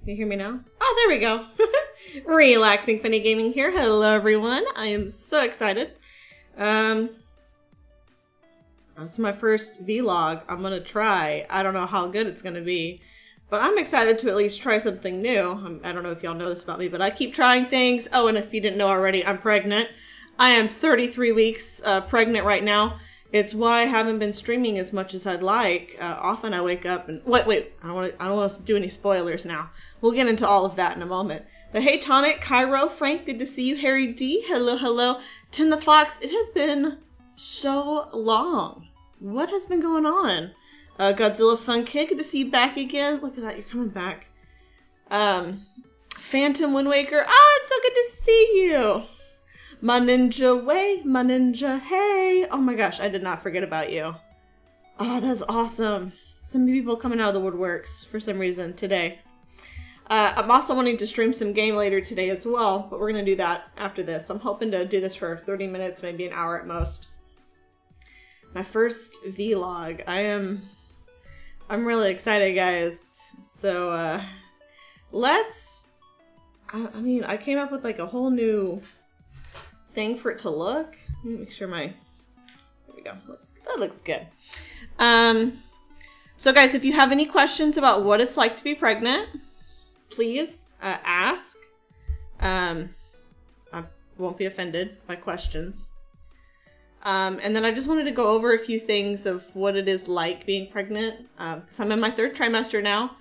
Can you hear me now? Oh, there we go. Relaxing Funny Gaming here. Hello, everyone. I am so excited. This is my first vlog. I'm gonna try. I don't know how good it's gonna be, but I'm excited to at least try something new. I don't know if y'all know this about me, but I keep trying things. Oh, and if you didn't know already, I'm pregnant. I am 33 weeks pregnant right now. It's why I haven't been streaming as much as I'd like. Often I wake up and wait. I don't want to do any spoilers now. We'll get into all of that in a moment. But hey, Tonic, Cairo, Frank, good to see you. Harry D, hello, hello. Tim the Fox, it has been so long. What has been going on? Godzilla Fun Kid, good to see you back again. Look at that, you're coming back. Phantom Wind Waker, it's so good to see you. My ninja way, my ninja hey. Oh my gosh, I did not forget about you. Oh, that's awesome. Some people coming out of the woodworks for some reason today. I'm also wanting to stream some game later today as well, but we're going to do that after this. I'm hoping to do this for 30 minutes, maybe an hour at most. My first vlog. I'm really excited, guys. So, I mean, I came up with like a whole new thing for it to look. Let me make sure there we go. That looks good. So guys, if you have any questions about what it's like to be pregnant, please ask. I won't be offended by questions. And then I just wanted to go over a few things of what it is like being pregnant, because I'm in my 3rd trimester now.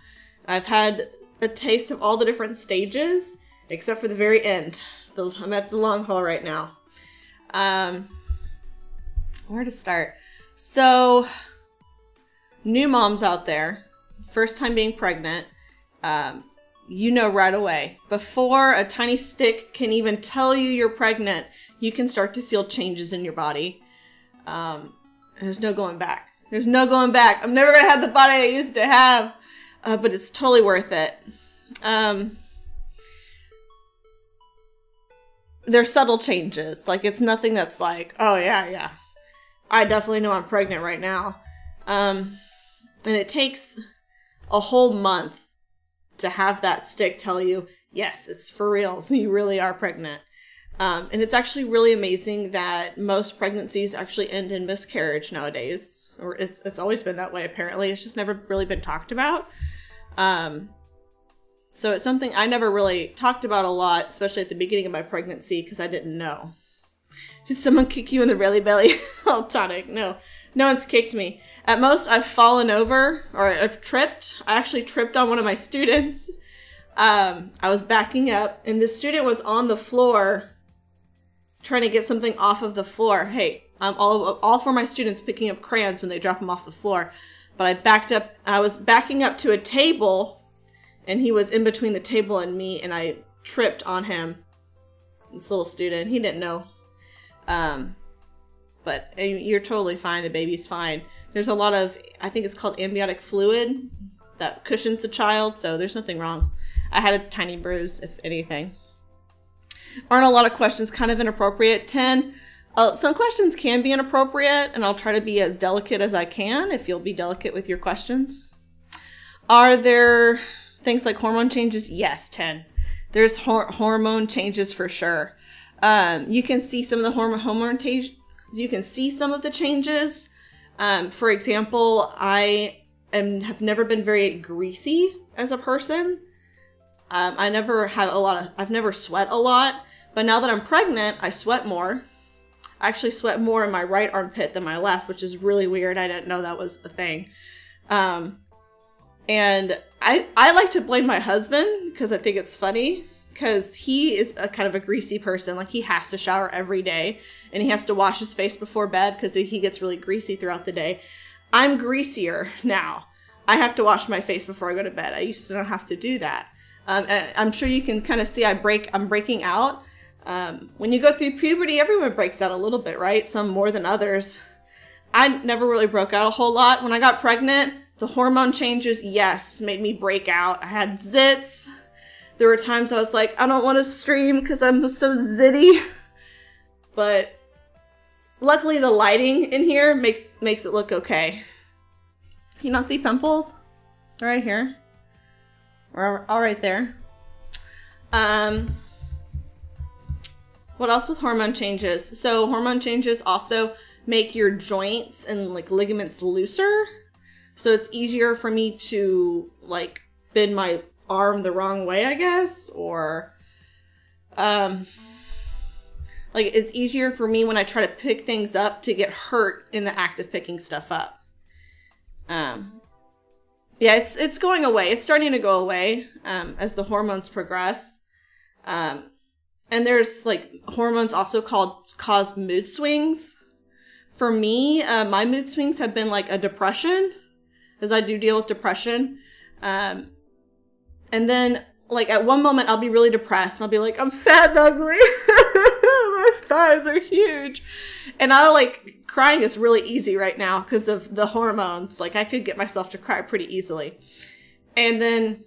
I've had a taste of all the different stages, except for the very end. I'm at the long haul right now. Where to start? So, new moms out there, first time being pregnant, you know right away. Before a tiny stick can even tell you you're pregnant, you can start to feel changes in your body. There's no going back. There's no going back. I'm never gonna have the body I used to have, but it's totally worth it. There's subtle changes. Like, it's nothing that's like, oh yeah, I definitely know I'm pregnant right now. And it takes a whole month to have that stick tell you, yes, it's for real, so you really are pregnant. And it's actually really amazing that most pregnancies actually end in miscarriage nowadays. Or it's always been that way, apparently. It's just never really been talked about. So it's something I never really talked about a lot, especially at the beginning of my pregnancy, because I didn't know. Did someone kick you in the belly? Oh, Tonic, no. No one's kicked me. At most, I've fallen over, or I've tripped. I actually tripped on one of my students. I was backing up, and the student was on the floor trying to get something off of the floor. Hey, I'm all for my students picking up crayons when they drop them off the floor. But I backed up. I was backing up to a table, and he was in between the table and me, and I tripped on him. This little student, he didn't know. But you're totally fine. The baby's fine. There's a lot of, I think it's called amniotic fluid that cushions the child, so there's nothing wrong. I had a tiny bruise, if anything. Aren't a lot of questions kind of inappropriate? 10. Some questions can be inappropriate, and I'll try to be as delicate as I can if you'll be delicate with your questions. Are there things like hormone changes? Yes, 10. There's hormone changes for sure. You can see some of the hormone changes. You can see some of the changes. For example, I have never been very greasy as a person. I've never sweat a lot, but now that I'm pregnant, I sweat more. I actually sweat more in my right armpit than my left, which is really weird. I didn't know that was a thing. And I like to blame my husband because I think it's funny, because he is a kind of a greasy person. Like, he has to shower every day, and he has to wash his face before bed because he gets really greasy throughout the day. I'm greasier now. I have to wash my face before I go to bed. I used to not have to do that. And I'm sure you can kind of see I'm breaking out. When you go through puberty, everyone breaks out a little bit, right? Some more than others. I never really broke out a whole lot. When I got pregnant, the hormone changes, yes, made me break out. I had zits. There were times I was like, I don't want to stream because I'm so zitty. But luckily the lighting in here makes it look okay. You not see pimples? They're right here. We're all right there. What else with hormone changes? So hormone changes also make your joints and like ligaments looser. So it's easier for me to like bend my arm the wrong way, I guess, or like it's easier for me when I try to pick things up to get hurt in the act of picking stuff up. Yeah, it's going away. It's starting to go away as the hormones progress. And there's like hormones also cause mood swings. For me, my mood swings have been like a depression, as I do deal with depression. And then like at one moment I'll be really depressed and I'll be like, I'm fat and ugly. My thighs are huge. And crying is really easy right now because of the hormones. Like I could get myself to cry pretty easily. And then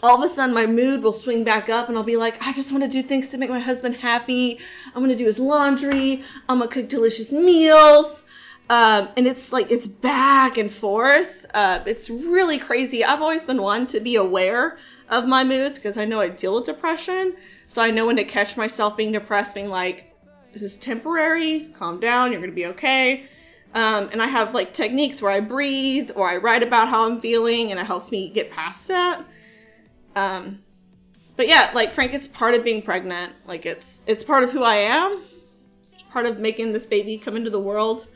all of a sudden my mood will swing back up and I'll be like, I just want to do things to make my husband happy. I'm going to do his laundry. I'm going to cook delicious meals. And it's like, it's back and forth. It's really crazy. I've always been one to be aware of my moods because I know I deal with depression. So I know when to catch myself being depressed, being like, this is temporary, calm down, you're going to be okay. And I have like techniques where I breathe or I write about how I'm feeling and it helps me get past that. But yeah, like Frank, it's part of being pregnant. Like it's part of who I am. It's part of making this baby come into the world.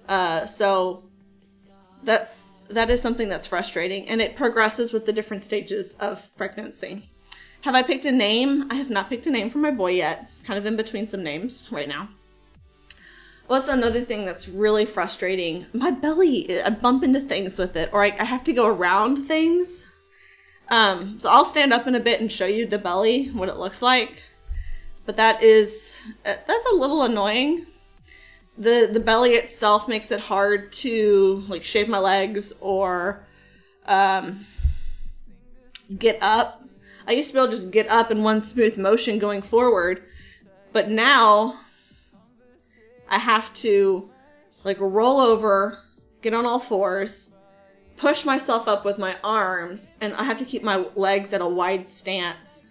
So that is something that's frustrating and it progresses with the different stages of pregnancy. Have I picked a name? I have not picked a name for my boy yet. Kind of in between some names right now. What's another thing that's really frustrating? My belly, I bump into things with it, or I have to go around things. So I'll stand up in a bit and show you the belly, what it looks like. But that's a little annoying. The belly itself makes it hard to like shave my legs or get up. I used to be able to just get up in one smooth motion going forward, but now I have to like roll over, get on all fours, push myself up with my arms, and I have to keep my legs at a wide stance.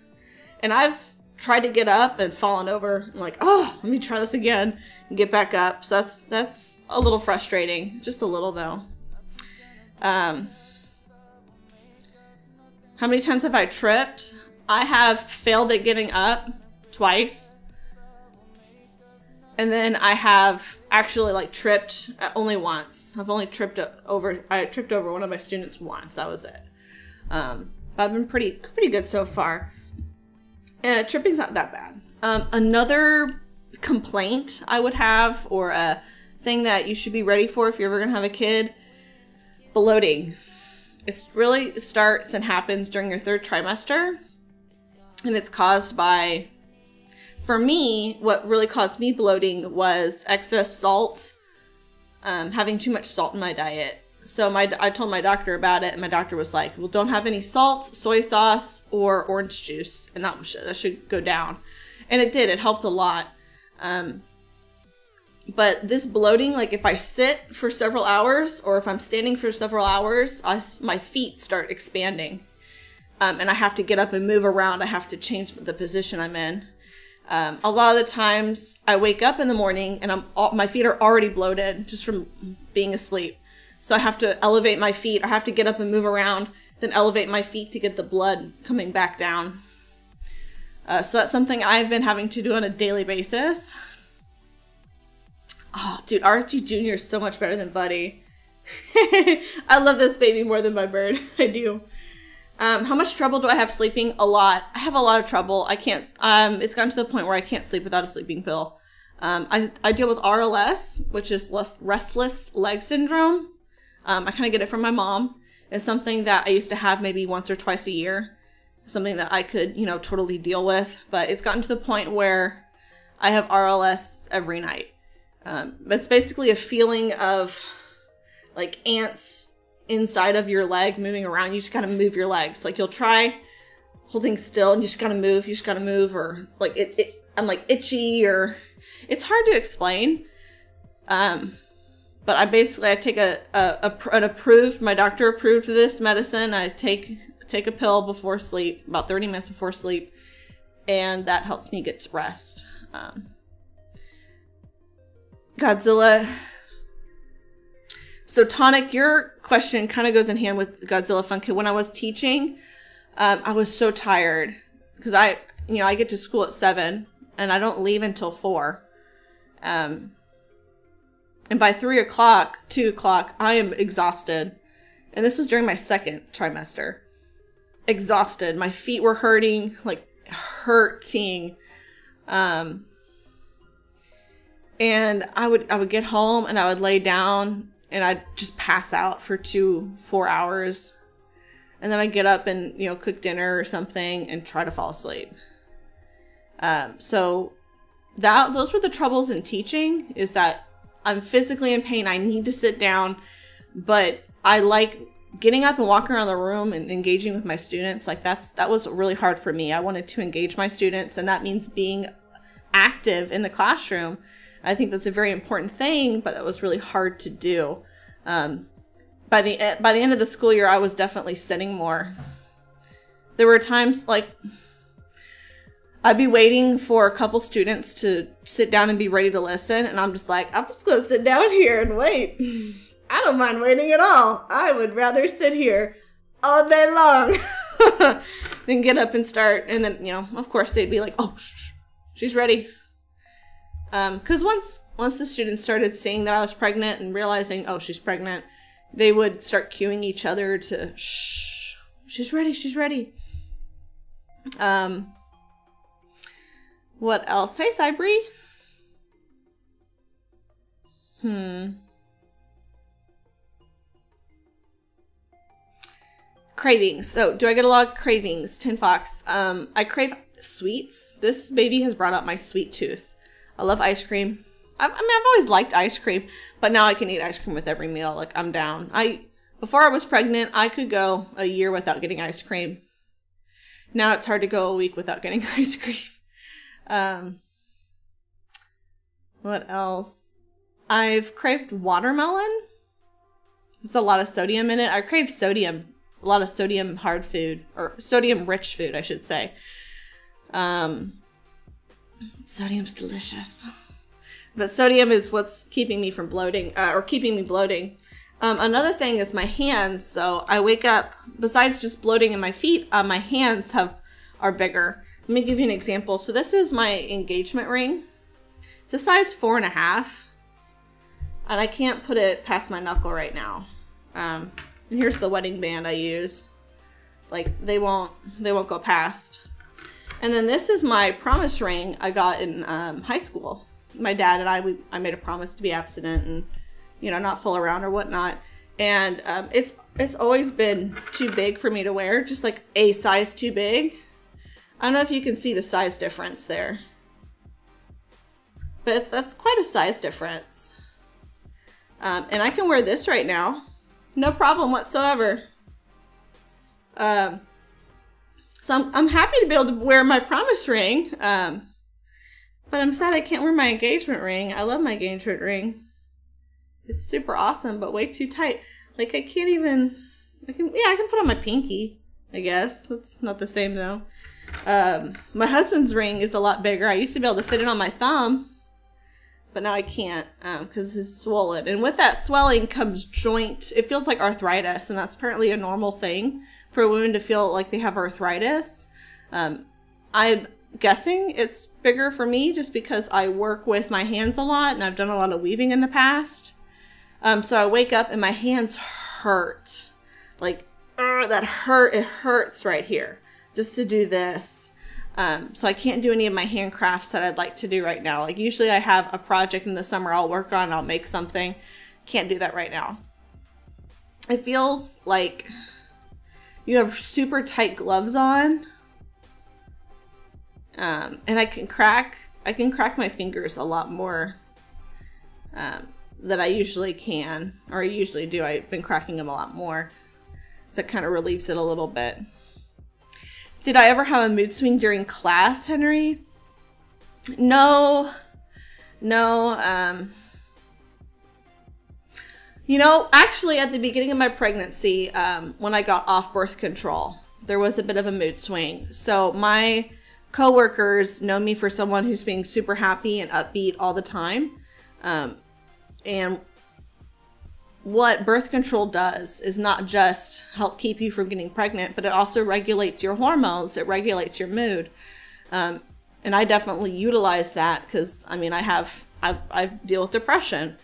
And I've tried to get up and fallen over. I'm like, oh, let me try this again and get back up. So that's a little frustrating, just a little though. How many times have I tripped? I have failed at getting up twice. And then I have actually like tripped only once. I've only tripped over, I tripped over one of my students once. That was it. But I've been pretty good so far. Tripping's not that bad. Another complaint I would have, or a thing that you should be ready for if you're ever gonna have a kid, bloating. It really starts and happens during your third trimester. And it's caused by, for me, what really caused me bloating was excess salt, having too much salt in my diet. So I told my doctor about it, and my doctor was like, well, don't have any salt, soy sauce, or orange juice, and that should go down. And it did. It helped a lot. But this bloating, like if I sit for several hours, or if I'm standing for several hours, my feet start expanding. And I have to get up and move around. I have to change the position I'm in. A lot of the times I wake up in the morning and my feet are already bloated just from being asleep. So I have to elevate my feet. I have to get up and move around, then elevate my feet to get the blood coming back down. So that's something I've been having to do on a daily basis. Oh, dude, Archie Jr. is so much better than Buddy. I love this baby more than my bird. I do. How much trouble do I have sleeping? A lot. I have a lot of trouble. I can't, it's gotten to the point where I can't sleep without a sleeping pill. I deal with RLS, which is restless leg syndrome. I kind of get it from my mom. It's something that I used to have maybe once or twice a year. Something that I could, totally deal with. But it's gotten to the point where I have RLS every night. But it's basically a feeling of like ants inside of your leg moving around. You just gotta move your legs. Like you'll try holding still and you just gotta move. You just gotta move, or like I'm like itchy, or it's hard to explain. But I take an approved, my doctor approved this medicine. I take take a pill before sleep, about 30 minutes before sleep, and that helps me get to rest. Godzilla. So Tonic, your question kind of goes in hand with Godzilla Fun Kit. When I was teaching, I was so tired because I get to school at 7 and I don't leave until 4. And by 3 o'clock, 2 o'clock, I am exhausted. And this was during my 2nd trimester. Exhausted. My feet were hurting, like hurting. And I would get home and I would lay down and I'd just pass out for 4 hours. And then I'd get up and, cook dinner or something and try to fall asleep. So those were the troubles in teaching, is that I'm physically in pain. I need to sit down, but I like getting up and walking around the room and engaging with my students. Like that was really hard for me. I wanted to engage my students, and that means being active in the classroom. I think that's a very important thing, but that was really hard to do. By the end of the school year, I was definitely sitting more. There were times like I'd be waiting for a couple students to sit down and be ready to listen, and I'm just like, I'm just gonna sit down here and wait. I don't mind waiting at all. I would rather sit here all day long than get up and start. And then, of course they'd be like, oh, she's ready. Because once the students started seeing that I was pregnant and realizing, oh, she's pregnant, they would start cueing each other to, shh, she's ready, she's ready. What else? Hey, Cybri. Cravings. So, do I get a lot of cravings? Tin Fox. I crave sweets. This baby has brought out my sweet tooth. I love ice cream. I've always liked ice cream, but now I can eat ice cream with every meal. Like, I'm down. Before I was pregnant, I could go a year without getting ice cream. Now it's hard to go a week without getting ice cream. What else? I've craved watermelon. There's a lot of sodium in it. I crave sodium. A lot of sodium hard food, or sodium rich food, I should say. Sodium's delicious. But sodium is what's keeping me from bloating, or keeping me bloating. Another thing is my hands. So I wake up, besides just bloating in my feet, my hands are bigger. Let me give you an example. So this is my engagement ring. It's a size 4.5. And I can't put it past my knuckle right now. And here's the wedding band I use. Like, they won't go past. And then this is my promise ring I got in high school. My dad and I made a promise to be abstinent and, not fool around or whatnot. And it's always been too big for me to wear, just like a size too big. I don't know if you can see the size difference there. But that's quite a size difference. And I can wear this right now. No problem whatsoever. So I'm happy to be able to wear my promise ring. But I'm sad I can't wear my engagement ring. I love my engagement ring. It's super awesome, but way too tight. Like, I can't even... I can put on my pinky, I guess. That's not the same, though. My husband's ring is a lot bigger. I used to be able to fit it on my thumb, but now I can't because it's swollen. And with that swelling comes joint. It feels like arthritis, and that's apparently a normal thing for women to feel like they have arthritis. I'm guessing it's bigger for me just because I work with my hands a lot, and I've done a lot of weaving in the past. So I wake up and my hands hurt. Like, that hurt. It hurts right here just to do this. So I can't do any of my handcrafts that I'd like to do right now. Like, usually I have a project in the summer I'll work on, I'll make something. Can't do that right now. It feels like you have super tight gloves on. And I can crack my fingers a lot more than I usually can, or I usually do. I've been cracking them a lot more. So it kind of relieves it a little bit. Did I ever have a mood swing during class, Henry? No. Actually at the beginning of my pregnancy, when I got off birth control, there was a bit of a mood swing. So my coworkers know me for someone who's being super happy and upbeat all the time. And what birth control does is not just help keep you from getting pregnant, but it also regulates your hormones. It regulates your mood. And I definitely utilize that because, I mean, I deal with depression.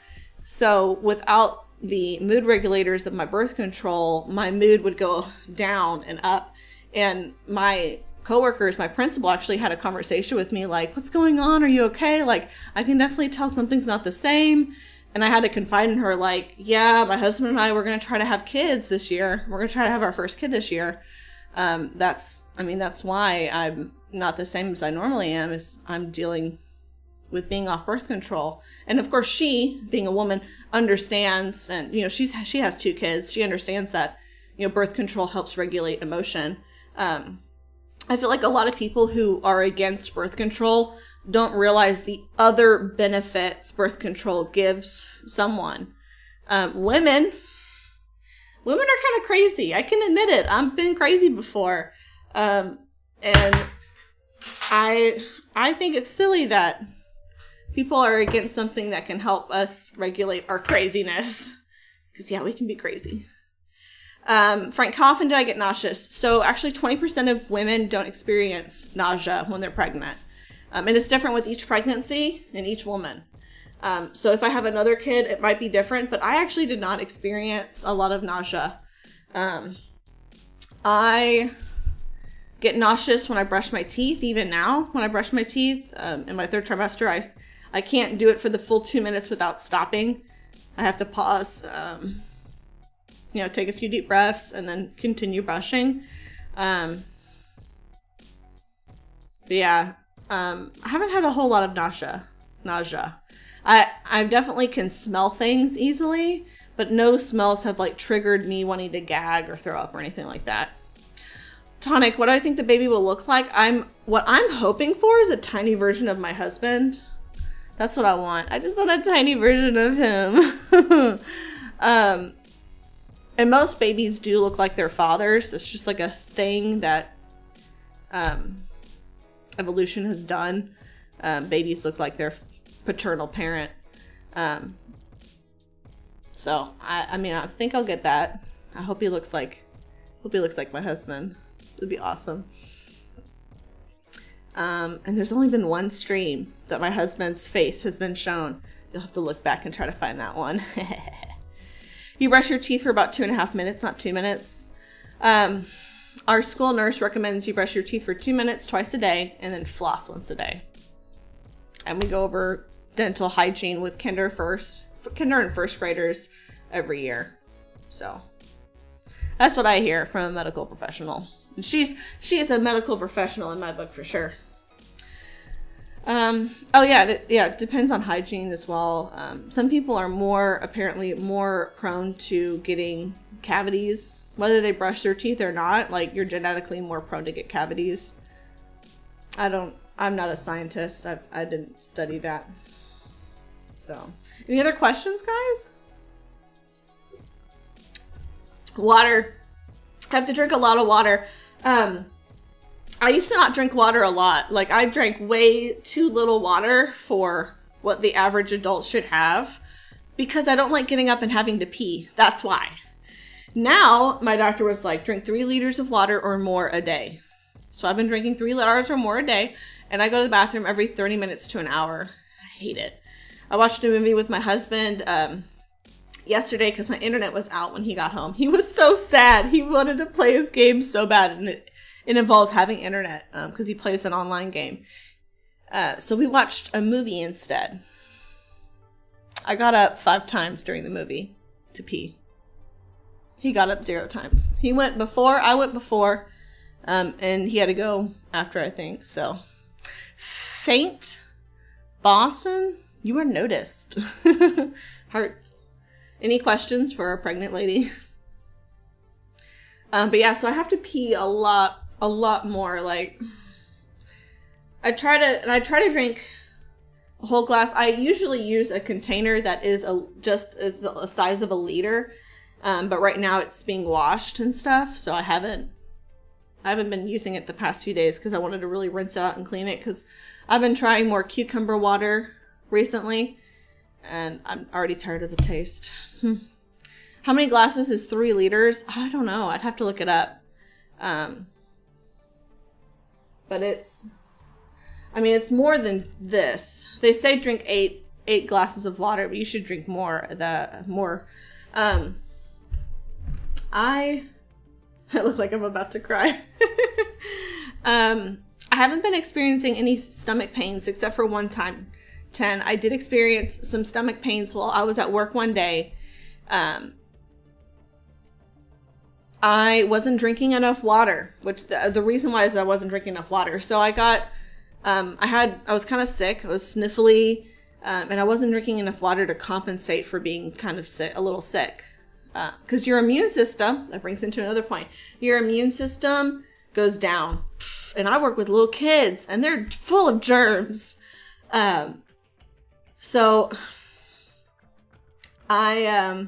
So without the mood regulators of my birth control, my mood would go down and up. And my coworkers, my principal actually had a conversation with me like, what's going on? Are you okay? Like, I can definitely tell something's not the same. And I had to confide in her like, yeah, my husband and I, we're going to try to have kids this year. We're going to try to have our first kid this year. That's why I'm not the same as I normally am, is I'm dealing with being off birth control. And of course she, being a woman, understands, and you know, she has 2 kids. She understands that, you know, birth control helps regulate emotion. I feel like a lot of people who are against birth control don't realize the other benefits birth control gives someone. Women are kind of crazy. I can admit it. I've been crazy before. And I think it's silly that people are against something that can help us regulate our craziness. Because, yeah, we can be crazy. Frank, how often did I get nauseous? So actually 20% of women don't experience nausea when they're pregnant. And it's different with each pregnancy and each woman. So if I have another kid, it might be different, but I actually did not experience a lot of nausea. I get nauseous when I brush my teeth. Even now, when I brush my teeth in my 3rd trimester, I can't do it for the full 2 minutes without stopping. I have to pause, you know, take a few deep breaths and then continue brushing. But yeah, I haven't had a whole lot of nausea. I definitely can smell things easily, but no smells have like triggered me wanting to gag or throw up or anything like that. Tonic, what do I think the baby will look like? What I'm hoping for is a tiny version of my husband. That's what I want. I just want a tiny version of him. And most babies do look like their fathers. It's just like a thing that evolution has done. Babies look like their paternal parent. So I mean, I think I'll get that. I hope he looks like my husband. It'd be awesome. And there's only been one stream that my husband's face has been shown. You'll have to look back and try to find that one. You brush your teeth for about 2.5 minutes, not 2 minutes. Our school nurse recommends you brush your teeth for 2 minutes twice a day and then floss once a day. And we go over dental hygiene with kinder and first graders every year. So that's what I hear from a medical professional. And she is a medical professional in my book for sure. Oh yeah, it depends on hygiene as well. Some people are apparently more prone to getting cavities, whether they brush their teeth or not. Like, you're genetically more prone to get cavities. I'm not a scientist. I didn't study that. So, any other questions, guys? Water. I have to drink a lot of water. I used to not drink water a lot. Like, I drank way too little water for what the average adult should have because I don't like getting up and having to pee. That's why. Now, my doctor was like, drink 3 liters of water or more a day. So I've been drinking 3 liters or more a day, and I go to the bathroom every 30 minutes to an hour. I hate it. I watched a movie with my husband yesterday because my internet was out when he got home. He was so sad. He wanted to play his game so bad, and it involves having internet because he plays an online game. So we watched a movie instead. I got up 5 times during the movie to pee. He got up 0 times. He went before, I went before, and he had to go after, I think. So, faint, Boston, you are noticed. Hearts. Any questions for a pregnant lady? But yeah, so I have to pee a lot more. Like, I try to drink a whole glass. I usually use a container that is just the size of a liter. But right now it's being washed and stuff, so I haven't I haven't been using it the past few days because I wanted to really rinse it out and clean it, because I've been trying more cucumber water recently, and I'm already tired of the taste. How many glasses is 3 liters? I don't know. I'd have to look it up. But it's more than this. They say drink 8 glasses of water, but you should drink more. I look like I'm about to cry. I haven't been experiencing any stomach pains except for one time. I did experience some stomach pains while I was at work one day. I wasn't drinking enough water, which the reason why is I wasn't drinking enough water. So I got, I was kind of sick. I was sniffly, and I wasn't drinking enough water to compensate for being kind of sick, a little sick. Because your immune system, that brings into another point, your immune system goes down. And I work with little kids, and they're full of germs. So I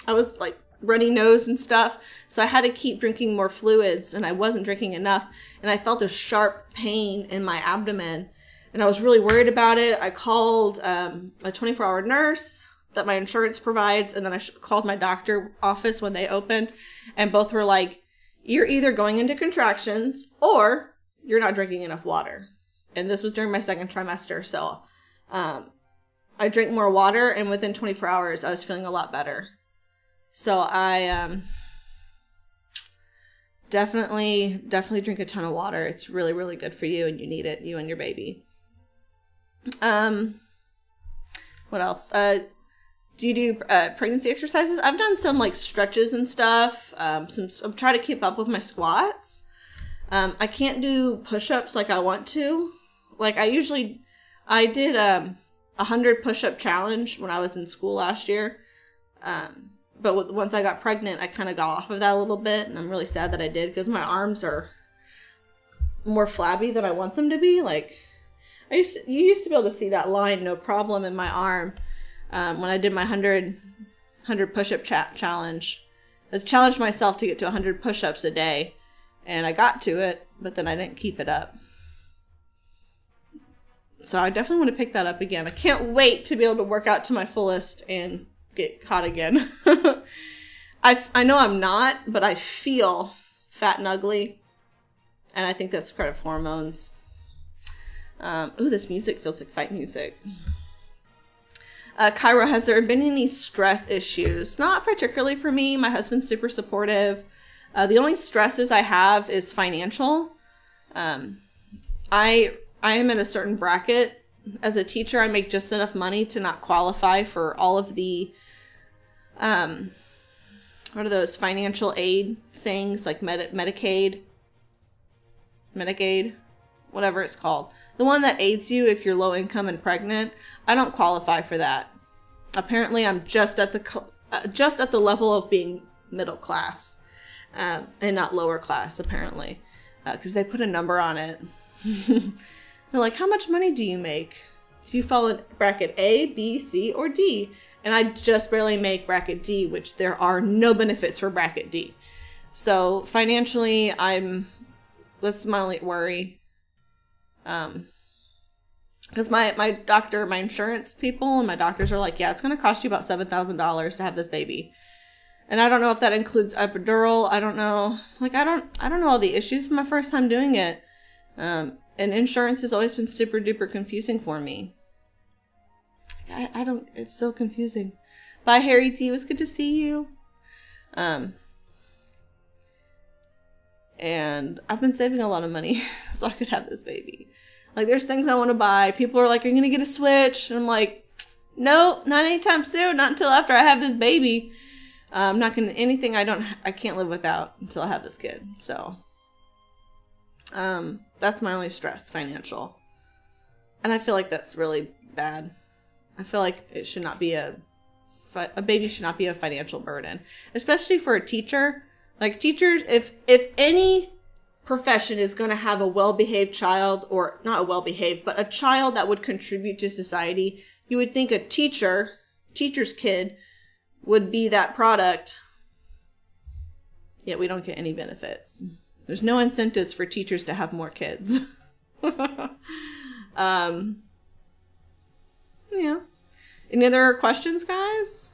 was like runny nose and stuff, so I had to keep drinking more fluids, and I wasn't drinking enough, and I felt a sharp pain in my abdomen, and I was really worried about it. I called a 24-hour nurse that my insurance provides, and then I called my doctor office when they opened, and both were like, you're either going into contractions or you're not drinking enough water. And this was during my 2nd trimester, so I drank more water, and within 24 hours I was feeling a lot better. So I definitely drink a ton of water. It's really, really good for you, and you need it, you and your baby. What else? Do you do pregnancy exercises? I've done some like stretches and stuff. I'm trying to keep up with my squats. I can't do push-ups like I want to. Like I did 100 push-up challenge when I was in school last year. But once I got pregnant, I kind of got off of that a little bit, and I'm really sad that I did, because my arms are more flabby than I want them to be. Like you used to be able to see that line, no problem, in my arm. When I did my 100 push-up challenge. I challenged myself to get to 100 push-ups a day, and I got to it, but then I didn't keep it up. So I definitely want to pick that up again. I can't wait to be able to work out to my fullest and get caught again. I know I'm not, but I feel fat and ugly, and I think that's part of hormones. Ooh, this music feels like fight music. Cairo, has there been any stress issues? Not particularly for me. My husband's super supportive. The only stresses I have is financial. I am in a certain bracket. As a teacher, I make just enough money to not qualify for all of the, what are those financial aid things, like Medicaid, whatever it's called. The one that aids you if you're low income and pregnant. I don't qualify for that. Apparently, I'm just at the level of being middle class, and not lower class, apparently, because they put a number on it. They're like, how much money do you make? Do you fall in bracket A, B, C, or D? And I just barely make bracket D, which there are no benefits for bracket D. So financially, that's my only worry. Because my doctor, my insurance people, and my doctors are like, yeah, it's going to cost you about $7,000 to have this baby. And I don't know if that includes epidural. I don't know. Like, I don't know all the issues. It's my first time doing it. And insurance has always been super duper confusing for me. It's so confusing. Bye, Harry T. It was good to see you. And I've been saving a lot of money so I could have this baby. Like, there's things I want to buy. People are like, are you going to get a Switch? And I'm like, no, not anytime soon. Not until after I have this baby. I'm not going to, anything I can't live without until I have this kid. So, that's my only stress, financial. And I feel like that's really bad. I feel like it should not be a baby should not be a financial burden, especially for a teacher. Like, teachers, if any profession is going to have a well-behaved child, or not a well-behaved, but a child that would contribute to society, you would think a teacher's kid would be that product. Yet we don't get any benefits. There's no incentives for teachers to have more kids. Yeah. Any other questions, guys?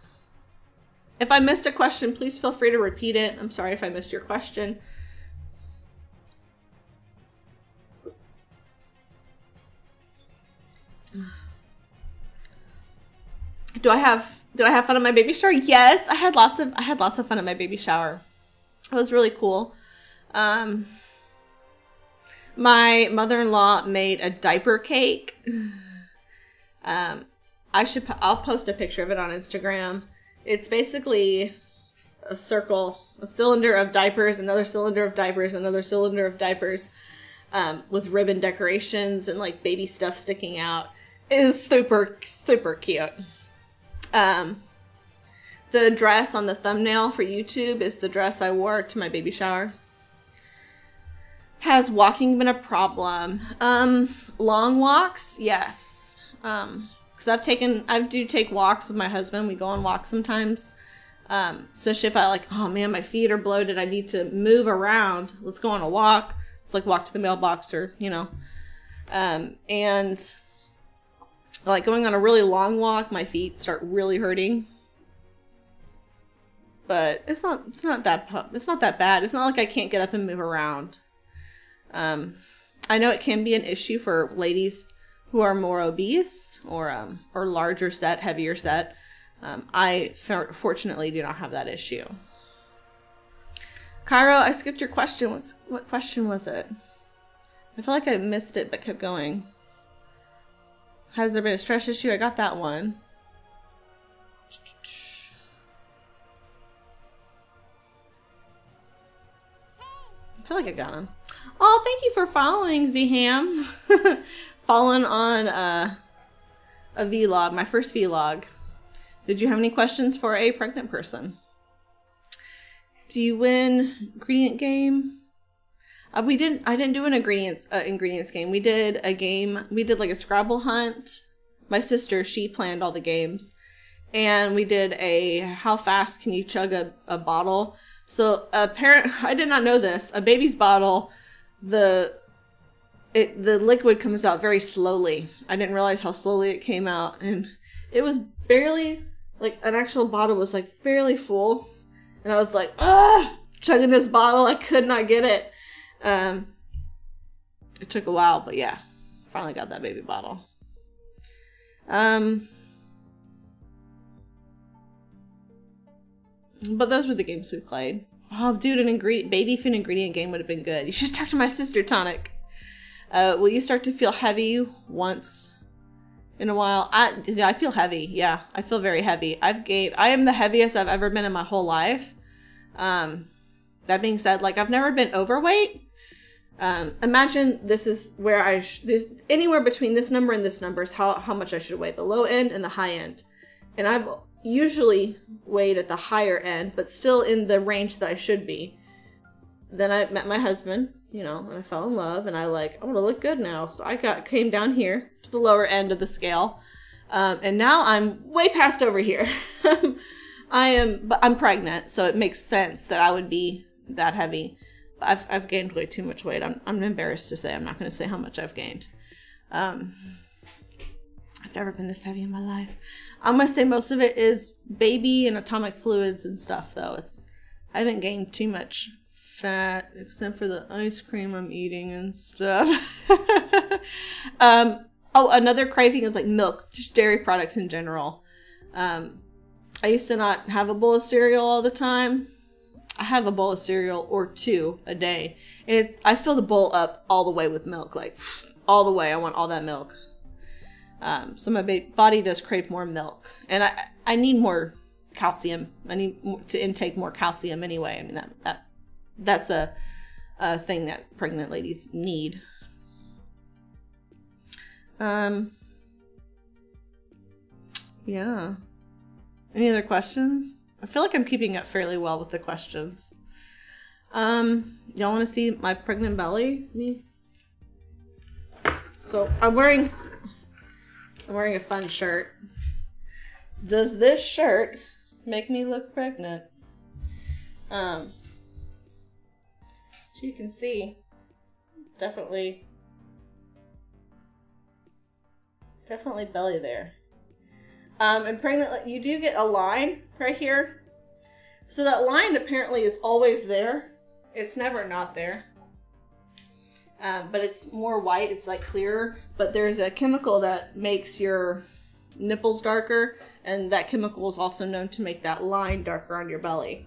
If I missed a question, please feel free to repeat it. I'm sorry if I missed your question. Do I have fun at my baby shower? Yes, I had lots of fun at my baby shower. It was really cool. My mother-in-law made a diaper cake. I'll post a picture of it on Instagram. It's basically a circle, a cylinder of diapers, another cylinder of diapers, another cylinder of diapers, with ribbon decorations and like baby stuff sticking out. It is super, super cute. The dress on the thumbnail for YouTube is the dress I wore to my baby shower. Has walking been a problem? Long walks, yes. Because I do take walks with my husband. We go on walks sometimes. Especially if I like, oh man, my feet are bloated. I need to move around. Let's go on a walk. It's like walk to the mailbox or, you know. And like going on a really long walk, my feet start really hurting. But it's not that bad. It's not like I can't get up and move around. I know it can be an issue for ladies who are more obese or larger set, heavier set. I fortunately do not have that issue. Cairo, I skipped your question. What question was it? I feel like I missed it but kept going. Has there been a stress issue? I got that one. I feel like I got him. Oh, thank you for following, Zham. Following on a vlog, my first vlog. Did you have any questions for a pregnant person? Do you win ingredient game? I didn't do an ingredients game. We did a game. We did like a Scrabble hunt. My sister, she planned all the games, and we did a how fast can you chug a bottle. So I did not know this. A baby's bottle, the liquid comes out very slowly. I didn't realize how slowly it came out, and it was barely, like an actual bottle was like barely full, and I was like, chugging this bottle. I could not get it. It took a while, but yeah, finally got that baby bottle. But those were the games we played. Oh, dude, baby food ingredient game would have been good. You should talk to my sister, Tonic. Will you start to feel heavy once in a while? I feel heavy. Yeah, I feel very heavy. I am the heaviest I've ever been in my whole life. That being said, like, I've never been overweight. Imagine this is where there's anywhere between this number and this number is how much I should weigh, the low end and the high end. And I've usually weighed at the higher end, but still in the range that I should be. Then I met my husband, you know, and I fell in love, and I want to look good now. So I came down here to the lower end of the scale. And now I'm way past over here. But I'm pregnant, so it makes sense that I would be that heavy. I've gained way too much weight. I'm embarrassed to say. I'm not going to say how much I've gained. I've never been this heavy in my life. I'm going to say most of it is baby and atomic fluids and stuff, though. I haven't gained too much fat, except for the ice cream I'm eating and stuff. Oh, another craving is like milk, just dairy products in general. I used to not have a bowl of cereal all the time. I have a bowl of cereal or two a day. And I fill the bowl up all the way with milk, like all the way. I want all that milk. So my body does crave more milk. And I need more calcium. I need to intake more calcium anyway. I mean, that's a thing that pregnant ladies need. Yeah. Any other questions? I feel like I'm keeping up fairly well with the questions. Y'all want to see my pregnant belly? So I'm wearing a fun shirt. Does this shirt make me look pregnant? She So you can see, definitely belly there. And pregnant, you do get a line right here. So that line apparently is always there. It's never not there. But it's more white, it's like clearer. But there's a chemical that makes your nipples darker, and that chemical is also known to make that line darker on your belly.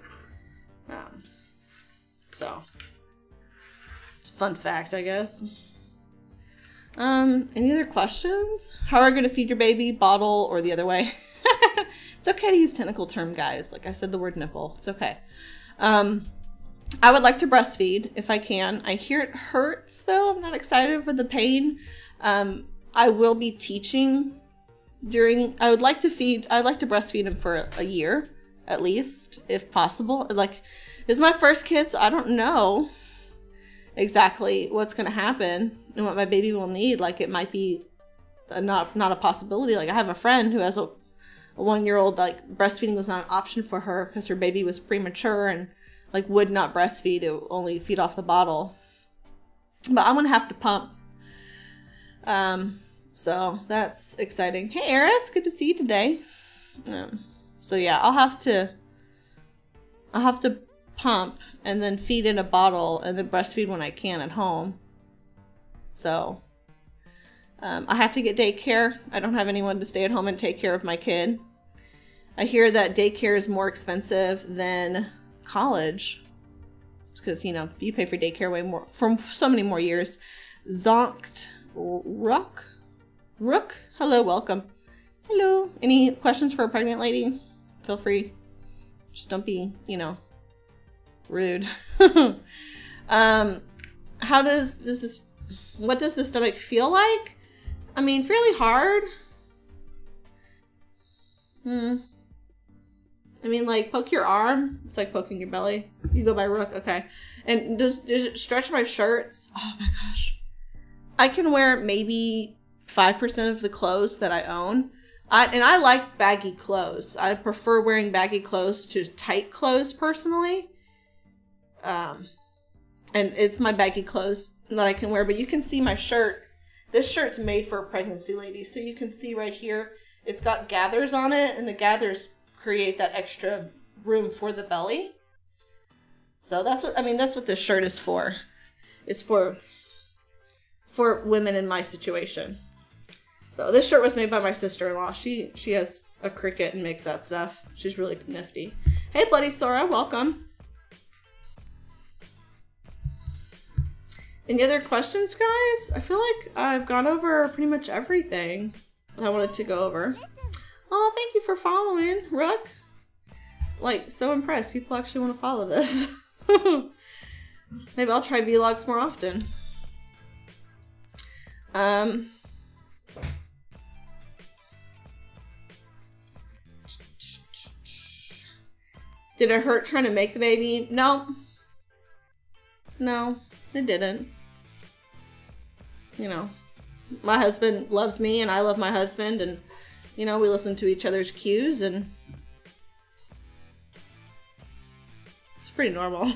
So, it's a fun fact, I guess. Any other questions? How are you gonna feed your baby? Bottle or the other way? It's okay to use technical term, guys. Like I said, the word nipple. It's okay. I would like to breastfeed if I can. I hear it hurts though. I'm not excited for the pain. I will be teaching I'd like to breastfeed him for a year at least, if possible. Like, this is my first kid, so I don't know exactly what's going to happen and what my baby will need. Like, it might be not a possibility. Like, I have a friend who has a 1-year-old, like, breastfeeding was not an option for her because her baby was premature and, like, would not breastfeed. It would only feed off the bottle. But I'm going to have to pump. So that's exciting. Hey, Eris, good to see you today. So yeah, I'll have to pump and then feed in a bottle and then breastfeed when I can at home. So I have to get daycare. I don't have anyone to stay at home and take care of my kid. I hear that daycare is more expensive than college because, you know, you pay for daycare way more for so many more years. Zonked Rook, hello, welcome. Hello. Any questions for a pregnant lady? Feel free. Just don't be, you know, rude. What does the stomach feel like? I mean, fairly hard. I mean, like, poke your arm. It's like poking your belly. You go by Rook, okay. And does it stretch my shirts? Oh my gosh. I can wear maybe 5% of the clothes that I own. And I like baggy clothes. I prefer wearing baggy clothes to tight clothes personally. And it's my baggy clothes that I can wear. But you can see my shirt. This shirt's made for a pregnancy lady. So you can see right here, it's got gathers on it. And the gathers create that extra room for the belly. So that's what this shirt is for. It's for women in my situation. So this shirt was made by my sister-in-law. She has a Cricut and makes that stuff. She's really nifty. Hey, Bloody Sora, welcome. Any other questions, guys? I feel like I've gone over pretty much everything I wanted to go over. Oh, thank you for following, Rook. Like, so impressed. People actually want to follow this. Maybe I'll try vlogs more often. Did it hurt trying to make the baby? No. No, it didn't. You know, my husband loves me and I love my husband, and, you know, we listen to each other's cues, and it's pretty normal.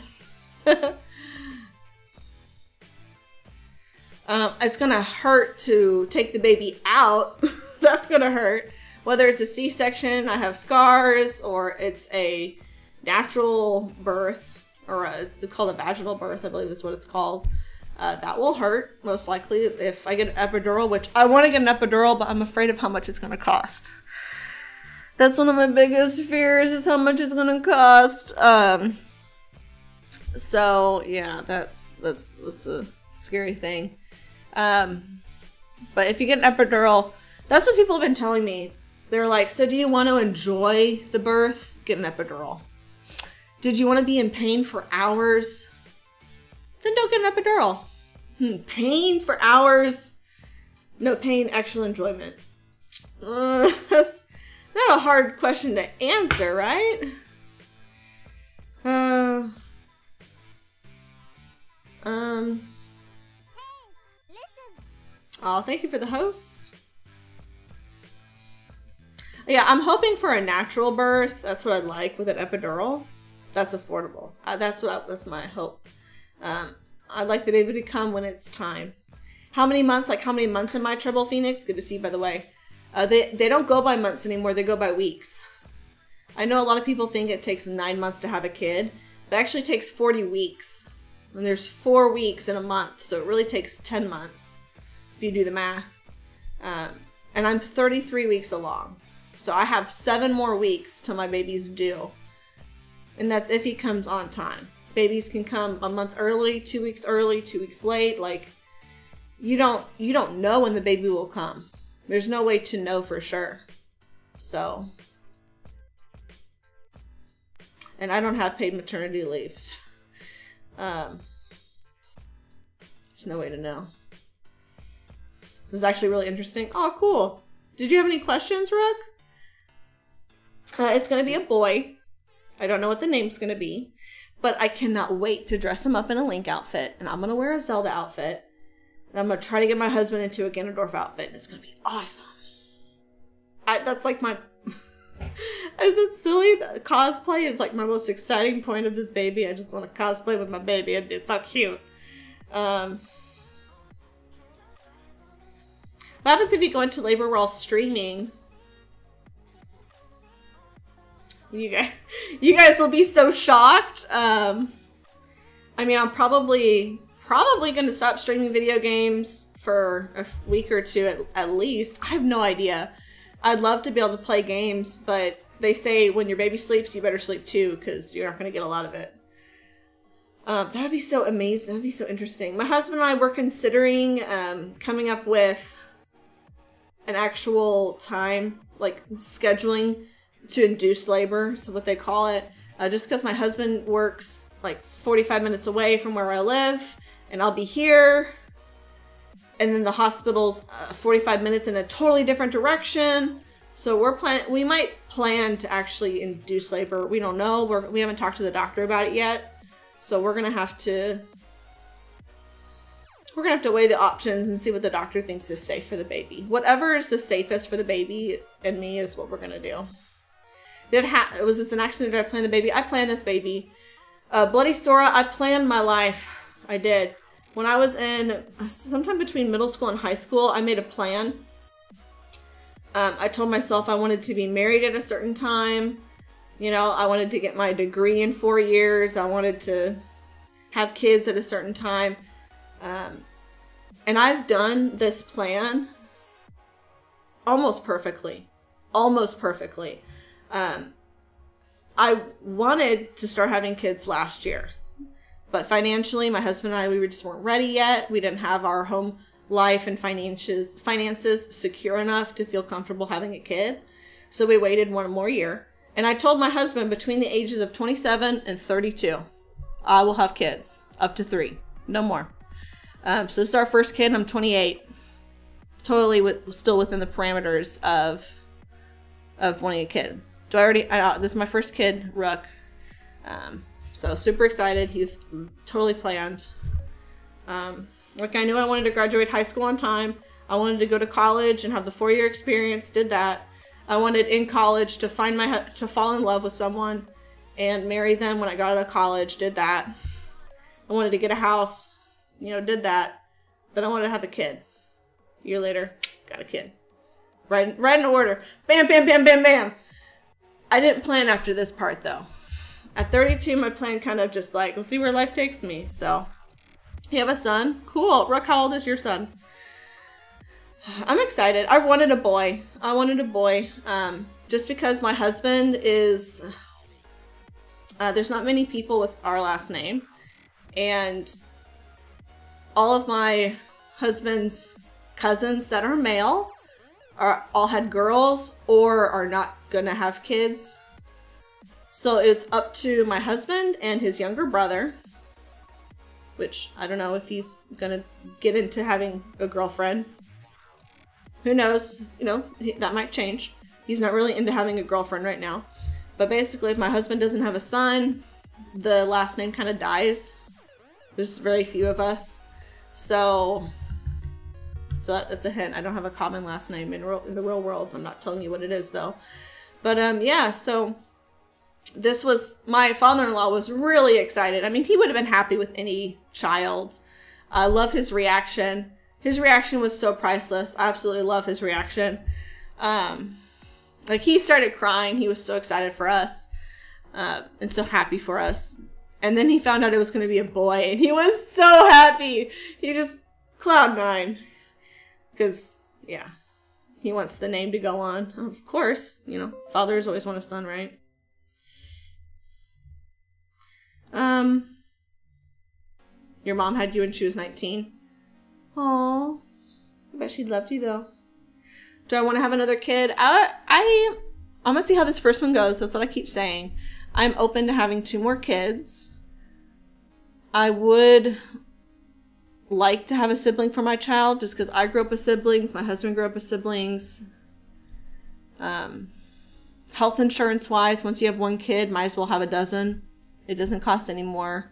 It's gonna hurt to take the baby out. That's gonna hurt. Whether it's a C-section, I have scars, or it's a natural birth, or it's called a vaginal birth, I believe is what it's called. That will hurt, most likely, if I get an epidural, which I want to get an epidural, but I'm afraid of how much it's going to cost. That's one of my biggest fears, is how much it's going to cost. So, yeah, that's a scary thing. But if you get an epidural, that's what people have been telling me. They're like, so do you want to enjoy the birth? Get an epidural. Did you want to be in pain for hours? Then don't get an epidural. Pain for hours? No pain, actual enjoyment. That's not a hard question to answer, right? Oh, thank you for the host. Yeah, I'm hoping for a natural birth. That's what I'd like with an epidural. That's affordable. That's my hope. I'd like the baby to come when it's time. How many months? Like how many months am I, Treble Phoenix? Good to see you, by the way. They don't go by months anymore. They go by weeks. I know a lot of people think it takes 9 months to have a kid. But it actually takes 40 weeks. And there's 4 weeks in a month. So it really takes 10 months if you do the math. And I'm 33 weeks along. So I have 7 more weeks till my baby's due. And that's if he comes on time. Babies can come a month early, 2 weeks early, 2 weeks late. Like, you don't know when the baby will come. There's no way to know for sure. So, and I don't have paid maternity leaves. There's no way to know. This is actually really interesting. Oh, cool. Did you have any questions, Rook? It's going to be a boy. I don't know what the name's going to be, but I cannot wait to dress him up in a Link outfit, and I'm going to wear a Zelda outfit, and I'm going to try to get my husband into a Ganondorf outfit, and it's going to be awesome. That's like my... Is it silly? Cosplay is like my most exciting point of this baby. I just want to cosplay with my baby. It'd be so cute. What happens if you go into labor while streaming? You guys will be so shocked. I mean, I'm probably going to stop streaming video games for a week or two at least. I have no idea. I'd love to be able to play games, but they say when your baby sleeps, you better sleep too, because you're not going to get a lot of it. That would be so amazing. That would be so interesting. My husband and I were considering coming up with an actual time, like scheduling to induce labor, so what they call it. Just because my husband works like 45 minutes away from where I live, and I'll be here. And then the hospital's 45 minutes in a totally different direction. So we might plan to actually induce labor. We don't know. We haven't talked to the doctor about it yet. So we're gonna have to weigh the options and see what the doctor thinks is safe for the baby. Whatever is the safest for the baby and me is what we're gonna do. Was this an accident? Did I plan the baby? I planned this baby. Bloody Sora, I planned my life. I did. When I was in sometime between middle school and high school, I made a plan. I told myself I wanted to be married at a certain time. You know, I wanted to get my degree in 4 years. I wanted to have kids at a certain time. And I've done this plan almost perfectly. Almost perfectly. I wanted to start having kids last year. But financially, my husband and I, we just weren't ready yet. We didn't have our home life and finances secure enough to feel comfortable having a kid. So we waited 1 more year. And I told my husband between the ages of 27 and 32, I will have kids. Up to 3. No more. So this is our first kid. I'm 28. Totally still within the parameters of wanting a kid. This is my first kid, Rook. So super excited. He's totally planned. Like I knew I wanted to graduate high school on time. I wanted to go to college and have the 4-year experience. Did that. I wanted in college to fall in love with someone and marry them when I got out of college. Did that. I wanted to get a house. You know, did that. Then I wanted to have a kid. A year later, got a kid. Right in order. Bam, bam, bam, bam, bam. I didn't plan after this part though. At 32, my plan kind of just like, we'll see where life takes me. So, you have a son? Cool. Rook, how old is your son? I'm excited. I wanted a boy. Just because my husband is... there's not many people with our last name. And all of my husband's cousins that are male all had girls or are not gonna have kids. So it's up to my husband and his younger brother, which I don't know if he's gonna get into having a girlfriend. Who knows? You know, that might change. He's not really into having a girlfriend right now. But basically, if my husband doesn't have a son, the last name kind of dies. There's very few of us. So that's a hint. I don't have a common last name in the real world. I'm not telling you what it is, though. But, yeah, so... this was, my father-in-law was really excited. I mean, he would have been happy with any child. I love his reaction. His reaction was so priceless. I absolutely love his reaction. Like, he started crying. He was so excited for us, and so happy for us. And then he found out it was going to be a boy, and he was so happy. He just cloud nine. Because, yeah, he wants the name to go on. Of course, you know, fathers always want a son, right? Your mom had you when she was 19? Aww. I bet she loved you, though. Do I want to have another kid? I'm going to see how this first one goes. That's what I keep saying. I'm open to having 2 more kids. I would like to have a sibling for my child just because I grew up with siblings. My husband grew up with siblings. Health insurance wise, once you have 1 kid, might as well have a dozen. It doesn't cost any more.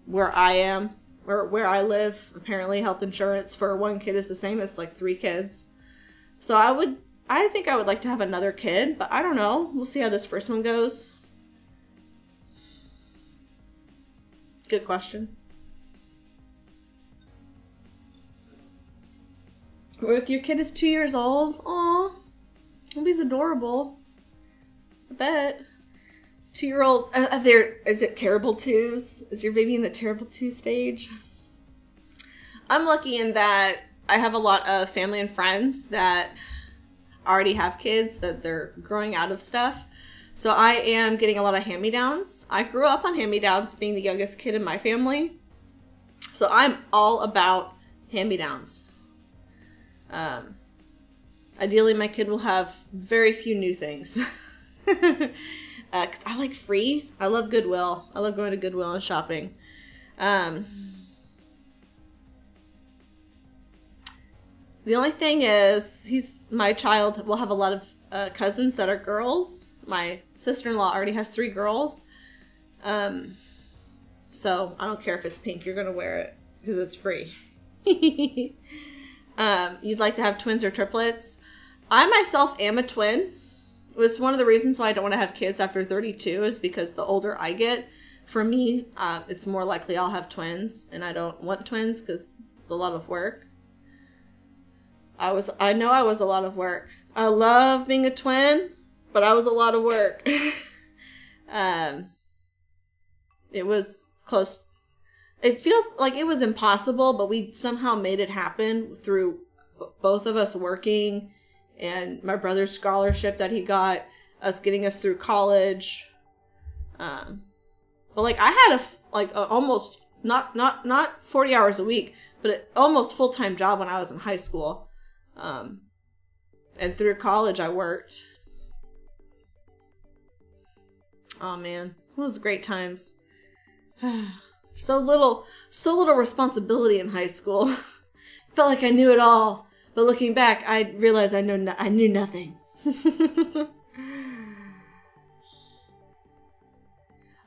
Where I am, or where I live, apparently health insurance for 1 kid is the same as like 3 kids. So I think I would like to have another kid, but I don't know. We'll see how this first one goes. Good question. If your kid is 2 years old, aw, he's adorable. I bet. 2-year-old, is it terrible twos? Is your baby in the terrible 2 stage? I'm lucky in that I have a lot of family and friends that already have kids, that they're growing out of stuff. So I am getting a lot of hand-me-downs. I grew up on hand-me-downs, being the youngest kid in my family. So I'm all about hand-me-downs. Ideally, my kid will have very few new things. Because I like free. I love Goodwill. I love going to Goodwill and shopping. The only thing is, my child will have a lot of cousins that are girls. My sister-in-law already has 3 girls. So I don't care if it's pink. You're going to wear it because it's free. You'd like to have twins or triplets? I myself am a twin. It was one of the reasons why I don't want to have kids after 32 is because the older I get, for me, it's more likely I'll have twins, and I don't want twins because it's a lot of work. I know I was a lot of work. I love being a twin, but I was a lot of work. It was close. It feels like it was impossible, but we somehow made it happen through both of us working and my brother's scholarship that he got, us getting us through college. But like I had almost not 40 hours a week, but almost full-time job when I was in high school. And through college I worked. Oh man, it was great times. So little responsibility in high school. Felt like I knew it all. But looking back, I realized I knew nothing.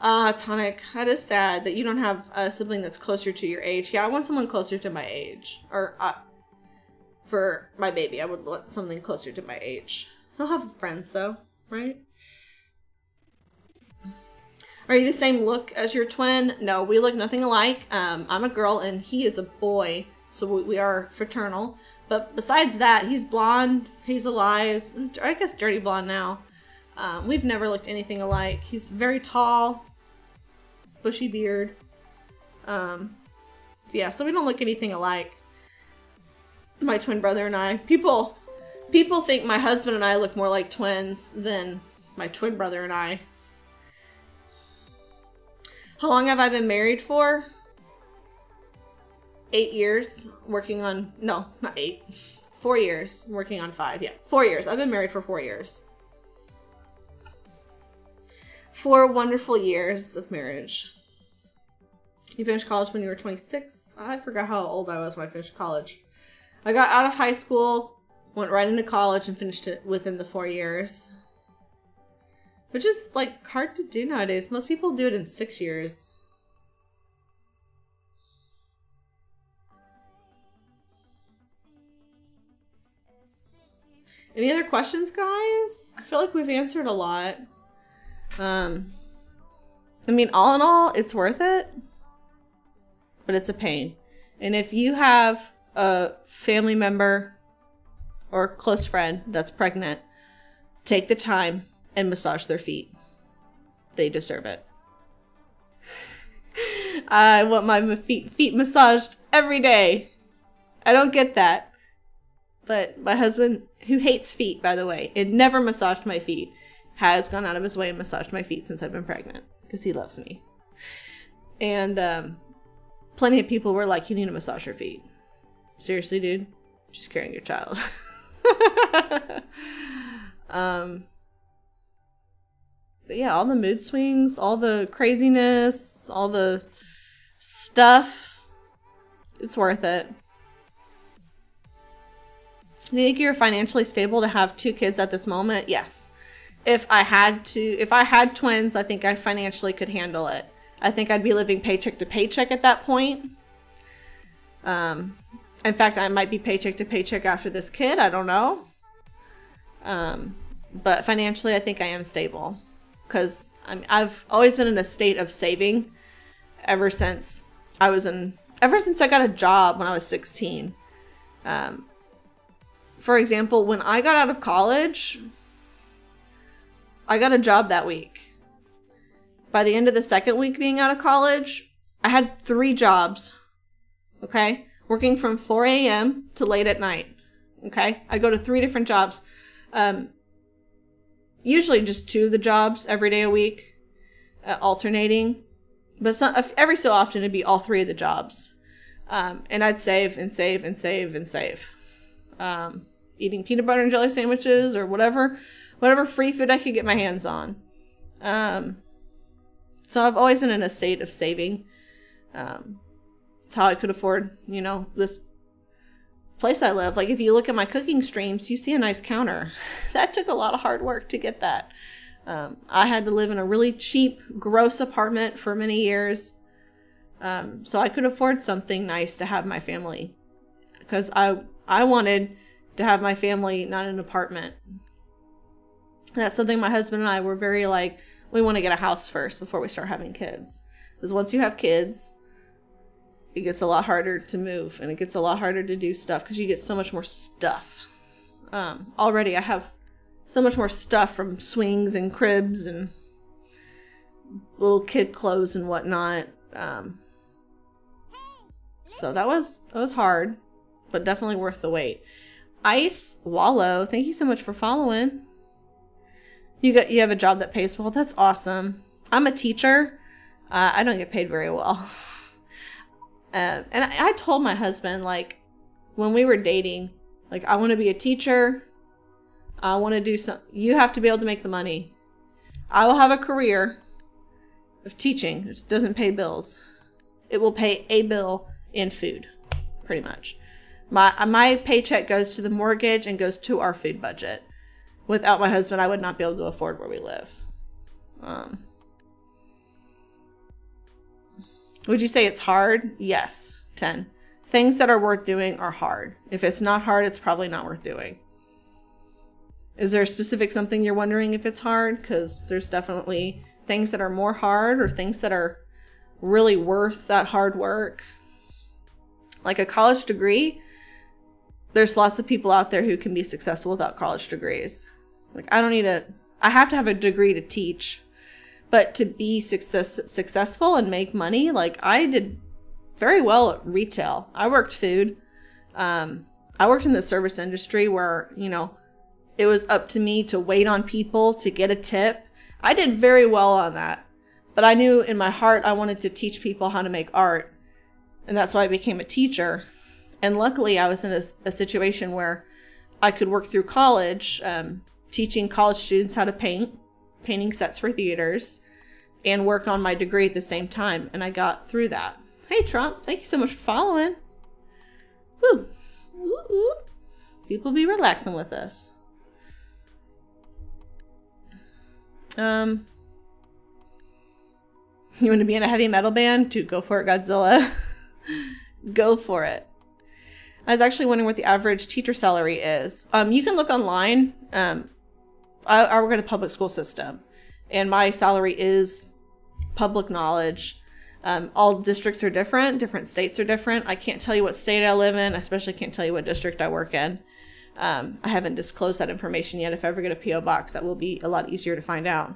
Tonic, that is sad that you don't have a sibling that's closer to your age. Yeah, I want someone closer to my age. Or, for my baby, I would want something closer to my age. He'll have friends, though, right? Are you the same look as your twin? No, we look nothing alike. I'm a girl and he is a boy, so we are fraternal. But besides that, he's blonde, hazel eyes, I guess dirty blonde now. We've never looked anything alike. He's very tall, bushy beard. Yeah, so we don't look anything alike. My twin brother and I. People think my husband and I look more like twins than my twin brother and I. How long have I been married for? 8 years, working on, no, not 8. 4 years, working on 5, yeah. 4 years, I've been married for 4 years. 4 wonderful years of marriage. You finished college when you were 26? I forgot how old I was when I finished college. I got out of high school, went right into college, and finished it within the 4 years. Which is, like, hard to do nowadays. Most people do it in 6 years. Any other questions, guys? I feel like we've answered a lot. I mean, all in all, it's worth it, but it's a pain. And if you have a family member or close friend that's pregnant, take the time and massage their feet. They deserve it. I want my feet massaged every day. I don't get that. But my husband, who hates feet, by the way, and never massaged my feet, has gone out of his way and massaged my feet since I've been pregnant because he loves me. And plenty of people were like, you need to massage your feet. Seriously, dude? Just carrying your child. But yeah, all the mood swings, all the craziness, all the stuff, it's worth it. Do you think you're financially stable to have 2 kids at this moment? Yes. If I had twins, I think I financially could handle it. I think I'd be living paycheck to paycheck at that point. In fact, I might be paycheck to paycheck after this kid. I don't know. But financially, I think I am stable. Because I've always been in a state of saving ever since I got a job when I was 16. For example, when I got out of college, I got a job that week. By the end of the second week being out of college, I had 3 jobs. Okay? Working from 4 a.m. to late at night. Okay? I go to 3 different jobs. Usually just 2 of the jobs every day a week, alternating. But every so often it'd be all 3 of the jobs. And I'd save and save and save and save. Eating peanut butter and jelly sandwiches or whatever free food I could get my hands on. So I've always been in a state of saving. It's how I could afford, this place I live. Like if you look at my cooking streams, you see a nice counter. That took a lot of hard work to get that. I had to live in a really cheap, gross apartment for many years. So I could afford something nice to have my family. Because I wanted to have my family, not an apartment. That's something my husband and I were very like, we want to get a house first before we start having kids. Because once you have kids, it gets a lot harder to move and it gets a lot harder to do stuff because you get so much more stuff. Already I have so much more stuff from swings and cribs and little kid clothes and whatnot. So that was hard, but definitely worth the wait. Ice Wallow, thank you so much for following. You have a job that pays well. That's awesome. I'm a teacher. I don't get paid very well. And I told my husband, like, when we were dating, like, I want to be a teacher. I want to do something. You have to be able to make the money. I will have a career of teaching, which doesn't pay bills. It will pay a bill and food, pretty much. My paycheck goes to the mortgage and goes to our food budget. Without my husband, I would not be able to afford where we live. Would you say it's hard? Yes. 10. Things that are worth doing are hard. If it's not hard, it's probably not worth doing. Is there a specific something you're wondering if it's hard? Because there's definitely things that are more hard or things that are really worth that hard work. Like a college degree, there's lots of people out there who can be successful without college degrees. Like, I have to have a degree to teach. But to be successful and make money, like I did very well at retail. I worked food. I worked in the service industry where, it was up to me to wait on people to get a tip. I did very well on that. But I knew in my heart I wanted to teach people how to make art. And that's why I became a teacher. And luckily I was in a situation where I could work through college, teaching college students how to paint. Painting sets for theaters, and work on my degree at the same time, and I got through that. Hey Trump, thank you so much for following. Woo. Ooh, ooh. People be relaxing with us. You want to be in a heavy metal band? Dude, go for it, Godzilla. Go for it. I was actually wondering what the average teacher salary is. You can look online. I work in a public school system, and my salary is public knowledge. All districts are different. Different states are different. I can't tell you what state I live in. I especially can't tell you what district I work in. I haven't disclosed that information yet. If I ever get a P.O. box, that will be a lot easier to find out.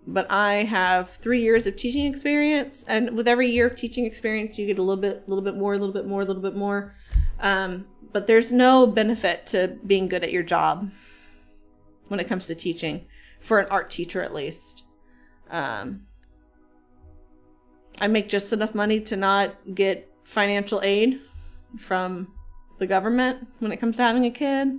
But I have 3 years of teaching experience, and with every year of teaching experience, you get a little bit more, a little bit more, a little bit more. But there's no benefit to being good at your job when it comes to teaching, for an art teacher at least. I make just enough money to not get financial aid from the government when it comes to having a kid.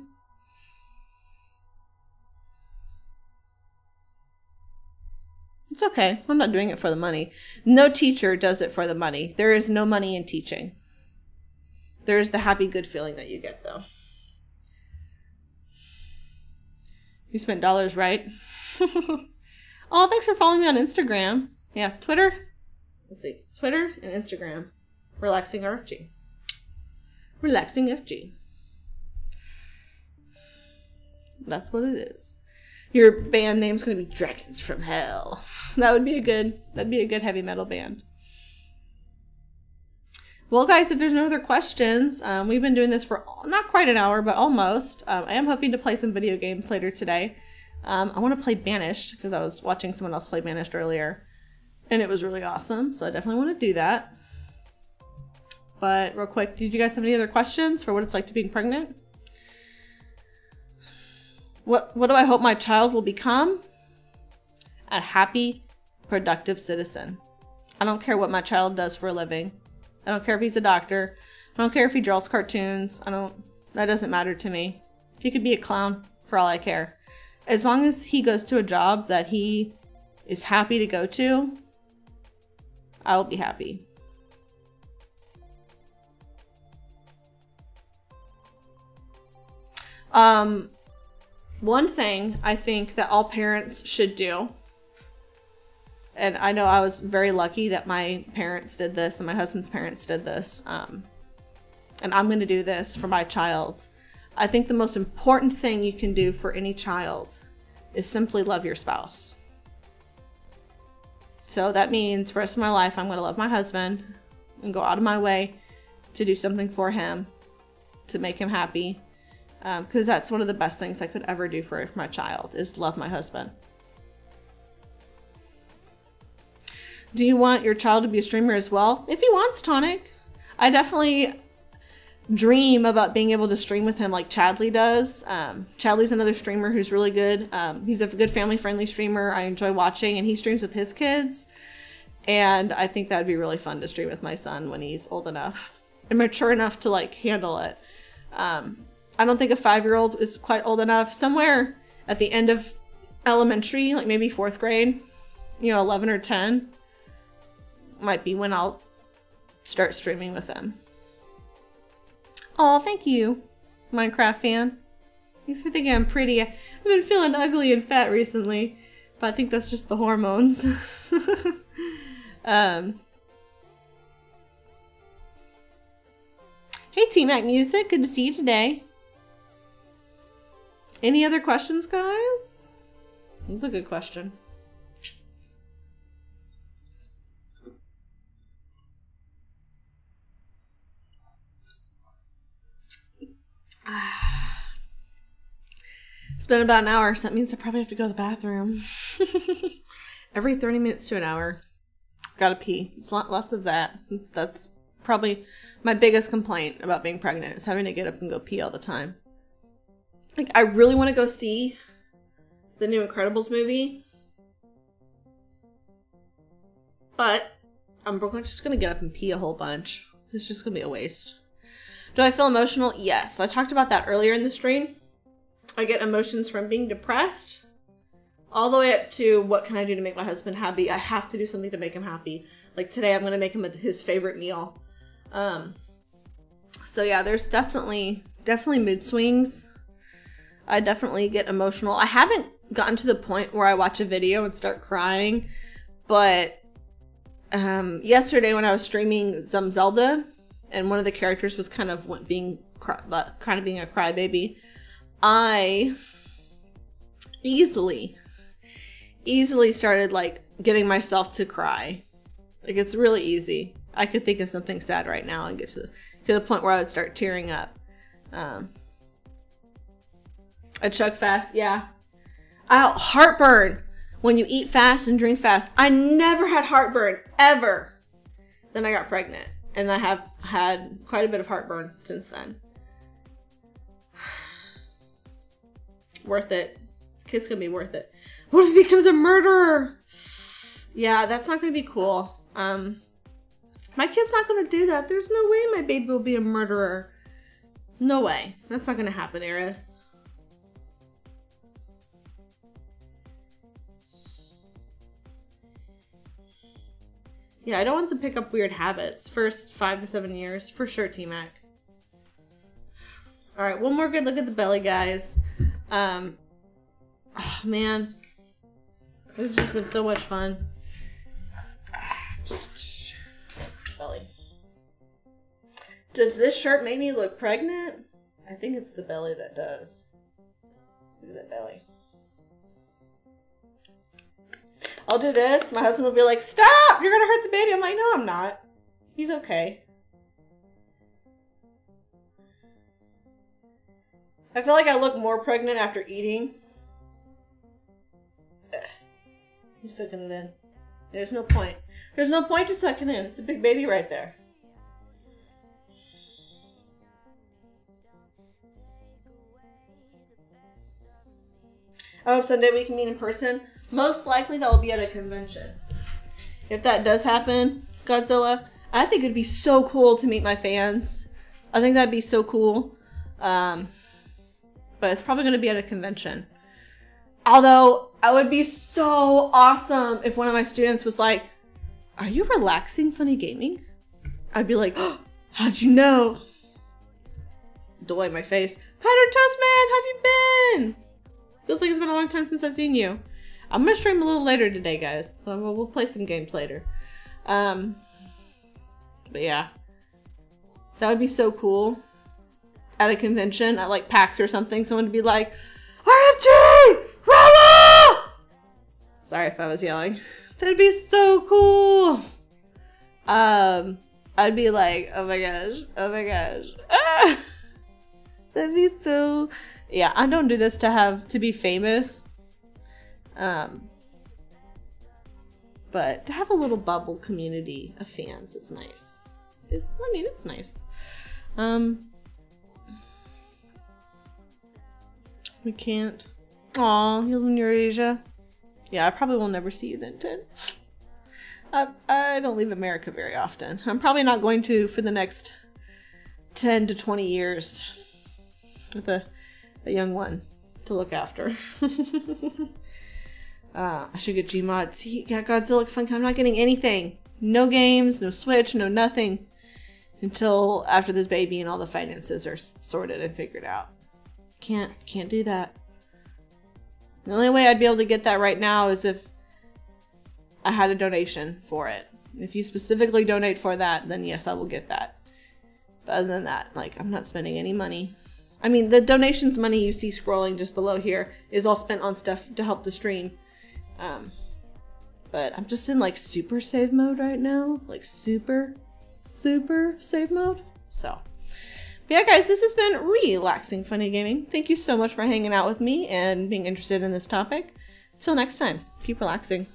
It's okay. I'm not doing it for the money. No teacher does it for the money. There is no money in teaching. There is the happy, good feeling that you get, though. You spent dollars, right? Oh, thanks for following me on Instagram. Yeah, Twitter. Let's see. Twitter and Instagram. Relaxing RFG. Relaxing FG. That's what it is. Your band name's gonna be Dragons from Hell. That'd be a good heavy metal band. Well, guys, if there's no other questions, we've been doing this for not quite an hour, but almost. I am hoping to play some video games later today. I want to play Banished because I was watching someone else play Banished earlier, and it was really awesome, so I definitely want to do that. But real quick, did you guys have any other questions for what it's like to being pregnant? What do I hope my child will become? A happy, productive citizen. I don't care what my child does for a living. I don't care if he's a doctor. I don't care if he draws cartoons. That doesn't matter to me. He could be a clown for all I care. As long as he goes to a job that he is happy to go to, I will be happy. One thing I think that all parents should do, and I know I was very lucky that my parents did this and my husband's parents did this, and I'm going to do this for my child. I think the most important thing you can do for any child is simply love your spouse. So that means for the rest of my life, I'm going to love my husband and go out of my way to do something for him, to make him happy. Because that's one of the best things I could ever do for my child, is love my husband. Do you want your child to be a streamer as well? If he wants, Tonic. I definitely dream about being able to stream with him like Chadley does. Chadley's another streamer who's really good. He's a good family-friendly streamer I enjoy watching, and he streams with his kids. And I think that would be really fun to stream with my son when he's old enough and mature enough to like handle it. I don't think a 5-year-old is quite old enough. Somewhere at the end of elementary, like maybe 4th grade, 11 or 10, might be when I'll start streaming with them. Oh, thank you, Minecraft fan. Thanks for thinking I'm pretty. I've been feeling ugly and fat recently, but I think that's just the hormones. Hey, T-Mac Music, good to see you today. Any other questions, guys? That's a good question. It's been about an hour, so that means I probably have to go to the bathroom. Every 30 minutes to an hour. Gotta pee. It's lots of that. That's probably my biggest complaint about being pregnant, is having to get up and go pee all the time. Like, I really want to go see the new Incredibles movie, but I'm just going to get up and pee a whole bunch. It's just going to be a waste. Do I feel emotional? Yes. I talked about that earlier in the stream. I get emotions from being depressed all the way up to what can I do to make my husband happy. I have to do something to make him happy. Like today, I'm going to make him his favorite meal. So yeah, there's definitely mood swings. I definitely get emotional. I haven't gotten to the point where I watch a video and start crying, but yesterday when I was streaming some Zelda, and one of the characters was kind of being a crybaby, I easily started like getting myself to cry. Like, it's really easy. I could think of something sad right now and get to the point where I would start tearing up. A chug fast, yeah. Heartburn when you eat fast and drink fast. I never had heartburn, ever. Then I got pregnant, and I have had quite a bit of heartburn since then. Worth it. The kid's gonna be worth it. What if he becomes a murderer? Yeah, that's not gonna be cool. My kid's not gonna do that. There's no way my baby will be a murderer. No way. That's not gonna happen, Eris. Yeah, I don't want to pick up weird habits. First 5 to 7 years. For sure, T-Mac. Alright, one more good look at the belly, guys. Oh, man. This has just been so much fun. Belly. Does this shirt make me look pregnant? I think it's the belly that does. Look at that belly. I'll do this. My husband will be like, stop! You're gonna hurt the baby. I'm like, no, I'm not. He's okay. I feel like I look more pregnant after eating. I'm sucking it in. There's no point. There's no point to sucking in. It's a big baby right there. I hope someday we can meet in person. Most likely that will be at a convention. If that does happen, Godzilla, I think it'd be so cool to meet my fans. I think that'd be so cool. But it's probably going to be at a convention. Although, I would be so awesome if one of my students was like, are you relaxing funny gaming? I'd be like, oh, how'd you know? Doy my face. Powdered Toast Man, how have you been? Feels like it's been a long time since I've seen you. I'm gonna stream a little later today, guys. We'll play some games later. But yeah. That would be so cool. At a convention, at like PAX or something, someone would be like, RFG! Rella! Sorry if I was yelling. That'd be so cool. I'd be like, oh my gosh, oh my gosh. Ah! That'd be so... Yeah, I don't do this to be famous. But to have a little bubble community of fans is nice. It's nice. We can't. Aw, you live in Eurasia. Yeah, I probably will never see you then, Ted. I don't leave America very often. I'm probably not going to for the next 10 to 20 years with a young one to look after. I should get Gmod. See, got Godzilla Funcom. I'm not getting anything. No games, no Switch, no nothing. Until after this baby and all the finances are sorted and figured out. Can't do that. The only way I'd be able to get that right now is if I had a donation for it. If you specifically donate for that, then yes, I will get that. But other than that, like, I'm not spending any money. I mean, the donations money you see scrolling just below here is all spent on stuff to help the stream. But I'm just in like super save mode right now. Like super save mode. So, but yeah, guys, this has been relaxing funny gaming. Thank you so much for hanging out with me and being interested in this topic. Until next time, keep relaxing.